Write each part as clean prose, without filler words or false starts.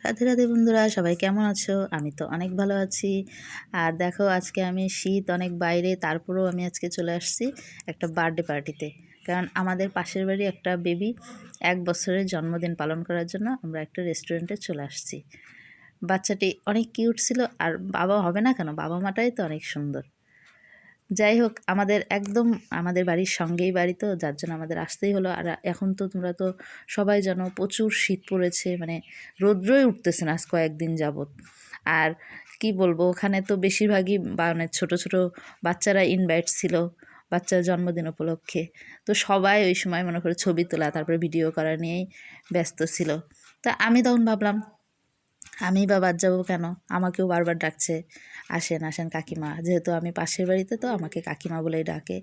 রাধে রাধে বন্ধুরা, সবাই কেমন আছো? আমি তো অনেক ভালো আছি। আর দেখো, আজকে আমি শীত অনেক বাইরে, তারপরেও আমি আজকে চলে আসছি একটা বার্থডে পার্টিতে। কারণ আমাদের পাশের বাড়ি একটা বেবি 1 বছরের জন্মদিন পালন করার জন্য আমরা একটা রেস্টুরেন্টে চলে আসছি। বাচ্চাটি অনেক কিউট ছিল, আর বাবা হবে না কেন, বাবা মাটাই তো অনেক সুন্দর। যাই হোক, আমাদের বাড়ির সঙ্গেই বাড়ি, তো যার জন্য আমাদের আসতেই হলো। আর এখন তো তোমরা তো সবাই জানো প্রচুর শীত পড়েছে, মানে রৌদ্রই উঠতেছে না আজ কয়েকদিন যাবৎ। আর কি বলবো, ওখানে তো বেশিরভাগই মানে ছোট ছোট বাচ্চারা ইনভাইট ছিল বাচ্চার জন্মদিন উপলক্ষে। তো সবাই ওই সময় মনে করে ছবি তোলা, তারপরে ভিডিও করা নিয়েই ব্যস্ত ছিল। তা আমি তখন ভাবলাম, আমি বা বাদ যাবো কেন, আমাকেও বারবার ডাকছে, আসেন আসেন কাকিমা। যেহেতু আমি পাশের বাড়িতে, তো আমাকে কাকিমা বলেই ডাকে।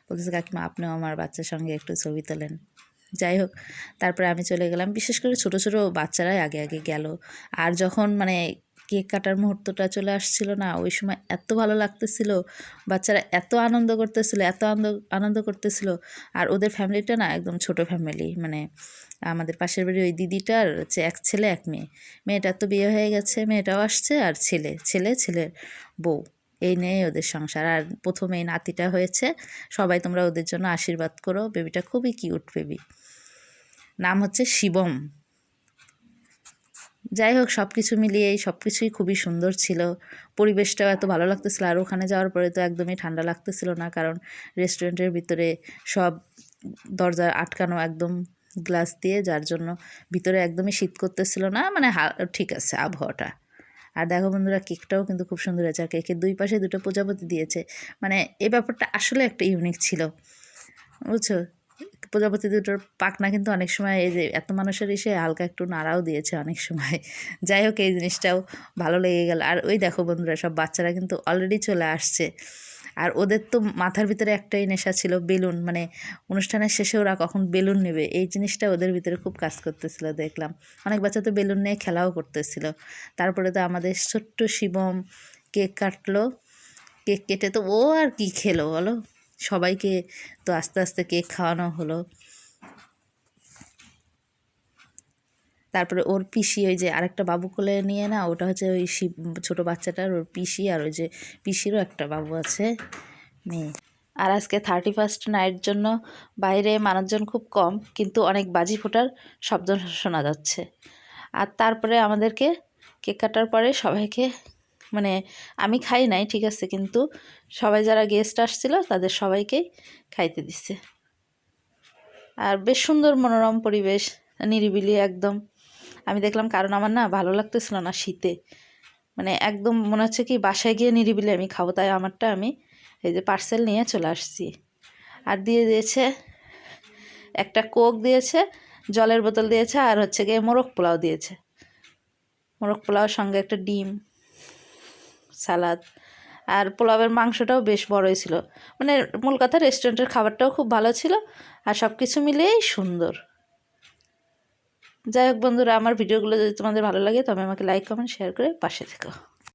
বলতেছে, কাকিমা আপনিও আমার বাচ্চার সঙ্গে একটু ছবি তোলেন। যাই হোক, তারপরে আমি চলে গেলাম। বিশেষ করে ছোট ছোট বাচ্চারাই আগে আগে গেল। আর যখন মানে কেক কাটার মুহূর্তটা চলে আসছিল না, ওই সময় এত ভালো লাগতেছিল, বাচ্চারা এত আনন্দ করতেছিল, এত আনন্দ করতেছিল। আর ওদের ফ্যামিলিটা না একদম ছোট ফ্যামিলি, মানে আমাদের পাশের বাড়ি ওই দিদিটার হচ্ছে এক ছেলে এক মেয়ে। মেয়েটার তো বিয়ে হয়ে গেছে, মেয়েটাও আসছে, আর ছেলের বউ, এই নিয়েই ওদের সংসার। আর প্রথমে এই নাতিটা হয়েছে, সবাই তোমরা ওদের জন্য আশীর্বাদ করো। বেবিটা খুবই কিউট বেবি, নাম হচ্ছে শিবম। যাই হোক, সব কিছু মিলিয়েই সব কিছুই খুবই সুন্দর ছিল। পরিবেশটাও এত ভালো লাগতেছিল। আর ওখানে যাওয়ার পরে তো একদমই ঠান্ডা লাগতেছিল না, কারণ রেস্টুরেন্টের ভিতরে সব দরজা আটকানো একদম গ্লাস দিয়ে, যার জন্য ভিতরে একদমই শীত করতেছিল না, মানে ঠিক আছে আবহাওয়াটা। আর দেখো বন্ধুরা, কেকটাও কিন্তু খুব সুন্দর হয়েছে। আর কেকের দুই পাশে দুটো প্রজাপতি দিয়েছে, মানে এই ব্যাপারটা আসলে একটা ইউনিক ছিল, বুঝছো। প্রজাপতি দুটোর পাখনা কিন্তু অনেক সময় এই যে এত মানুষের এসে হালকা একটু নাড়াও দিয়েছে অনেক সময়। যাই হোক, এই জিনিসটাও ভালো লেগে গেল। আর ওই দেখো বন্ধুরা, সব বাচ্চারা কিন্তু অলরেডি চলে আসছে। আর ওদের তো মাথার ভিতরে একটাই নেশা ছিল, বেলুন। মানে অনুষ্ঠানের শেষে ওরা কখন বেলুন নেবে, এই জিনিসটা ওদের ভিতরে খুব কাজ করতেছিল দেখলাম। অনেক বাচ্চা তো বেলুন নিয়ে খেলাও করতেছিল। তারপরে তো আমাদের ছোট্ট শিবম কেক কাটলো। কেক কেটে তো ও আর কি খেলো বলো, সবাইকে তো আস্তে আস্তে কেক খাওয়ানো হলো। তারপরে ওর পিসি, ওই যে আরেকটা বাবু কোলে নিয়ে না, ওটা হচ্ছে ওই ছোটো বাচ্চাটার ওর পিসি। আর ওই যে পিসিরও একটা বাবু আছে, মেয়ে। আর আজকে 31st নাইট জন্য বাইরে মানুষজন খুব কম, কিন্তু অনেক বাজি ফোটার শব্দ শোনা যাচ্ছে। আর তারপরে আমাদেরকে কেক কাটার পরে সবাইকে, মানে আমি খাই নাই ঠিক আছে, কিন্তু সবাই যারা গেস্ট আসছিল তাদের সবাইকেই খাইতে দিচ্ছে। আর বেশ সুন্দর মনোরম পরিবেশ, নিরিবিলি একদম। আমি দেখলাম, কারণ আমার না ভালো লাগতেছিল না শীতে, মানে একদম মনে হচ্ছে কি বাসায় গিয়ে নিরিবিলি আমি খাবো। তাই আমারটা আমি এই যে পার্সেল নিয়ে চলে আসছি। আর দিয়ে দিয়েছে একটা কোক দিয়েছে, জলের বোতল দিয়েছে, আর হচ্ছে গিয়ে মোরগ পোলাও দিয়েছে। মোরগ পোলাওর সঙ্গে একটা ডিম, সালাদ। আর পোলাওয়ের মাংসটাও বেশ বড়ই ছিল। মানে মূল কথা, রেস্টুরেন্টের খাবারটাও খুব ভালো ছিল, আর সব কিছু মিলিয়েই সুন্দর। যাই হোক বন্ধুরা, আমার ভিডিওগুলো যদি তোমাদের ভালো লাগে তবে আমাকে লাইক কমেন্ট শেয়ার করে পাশে থেকো।